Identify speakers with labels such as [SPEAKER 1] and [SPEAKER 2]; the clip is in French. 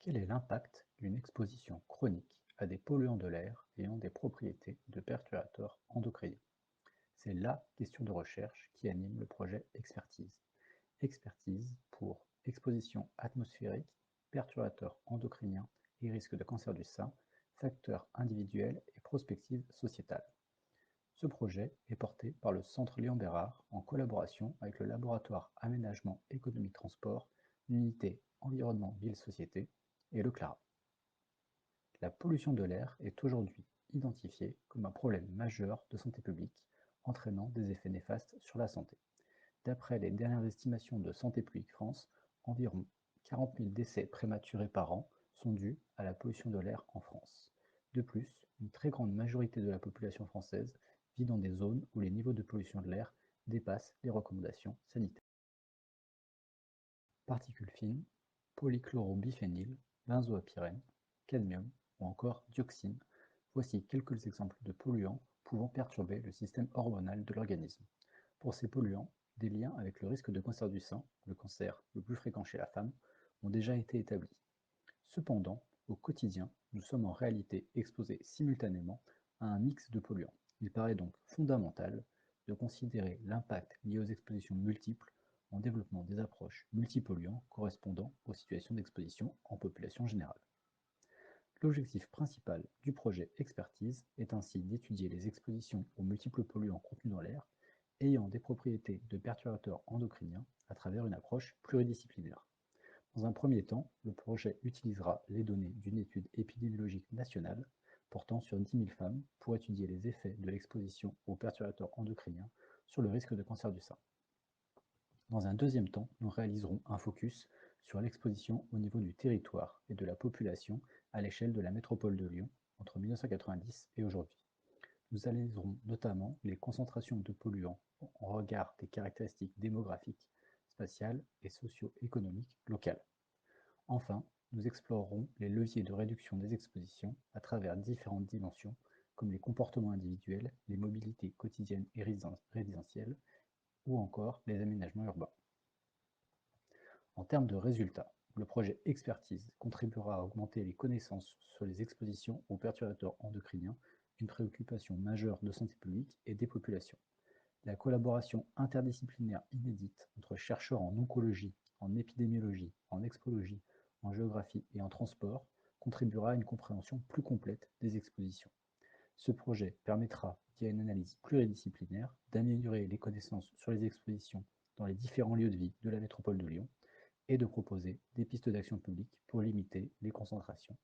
[SPEAKER 1] Quel est l'impact d'une exposition chronique à des polluants de l'air ayant des propriétés de perturbateurs endocriniens? C'est la question de recherche qui anime le projet Expertise. Expertise pour exposition atmosphérique, perturbateurs endocriniens et risque de cancer du sein, facteurs individuels et prospectives sociétales. Ce projet est porté par le Centre Léon Bérard en collaboration avec le laboratoire Aménagement Économie Transport, l'unité Environnement Ville Société et le CLARA. La pollution de l'air est aujourd'hui identifiée comme un problème majeur de santé publique, entraînant des effets néfastes sur la santé. D'après les dernières estimations de Santé publique France, environ 40 000 décès prématurés par an sont dus à la pollution de l'air en France. De plus, une très grande majorité de la population française vit dans des zones où les niveaux de pollution de l'air dépassent les recommandations sanitaires. Particules fines, polychlorobiphényle, benzoapyrène, cadmium ou encore dioxine, voici quelques exemples de polluants pouvant perturber le système hormonal de l'organisme. Pour ces polluants, des liens avec le risque de cancer du sein, le cancer le plus fréquent chez la femme, ont déjà été établis. Cependant, au quotidien, nous sommes en réalité exposés simultanément à un mix de polluants. Il paraît donc fondamental de considérer l'impact lié aux expositions multiples en développant des approches multipolluants correspondant aux situations d'exposition en population générale. L'objectif principal du projet Expertise est ainsi d'étudier les expositions aux multiples polluants contenus dans l'air ayant des propriétés de perturbateurs endocriniens à travers une approche pluridisciplinaire. Dans un premier temps, le projet utilisera les données d'une étude épidémiologique nationale portant sur 10 000 femmes pour étudier les effets de l'exposition aux perturbateurs endocriniens sur le risque de cancer du sein. Dans un deuxième temps, nous réaliserons un focus sur l'exposition au niveau du territoire et de la population à l'échelle de la métropole de Lyon entre 1990 et aujourd'hui. Nous analyserons notamment les concentrations de polluants en regard des caractéristiques démographiques, spatiales et socio-économiques locales. Enfin, nous explorerons les leviers de réduction des expositions à travers différentes dimensions comme les comportements individuels, les mobilités quotidiennes et résidentielles ou encore les aménagements urbains. En termes de résultats, le projet Expertise contribuera à augmenter les connaissances sur les expositions aux perturbateurs endocriniens, une préoccupation majeure de santé publique et des populations. La collaboration interdisciplinaire inédite entre chercheurs en oncologie, en épidémiologie, en expologie, en géographie et en transport contribuera à une compréhension plus complète des expositions. Ce projet permettra, via une analyse pluridisciplinaire, d'améliorer les connaissances sur les expositions dans les différents lieux de vie de la métropole de Lyon et de proposer des pistes d'action publique pour limiter les concentrations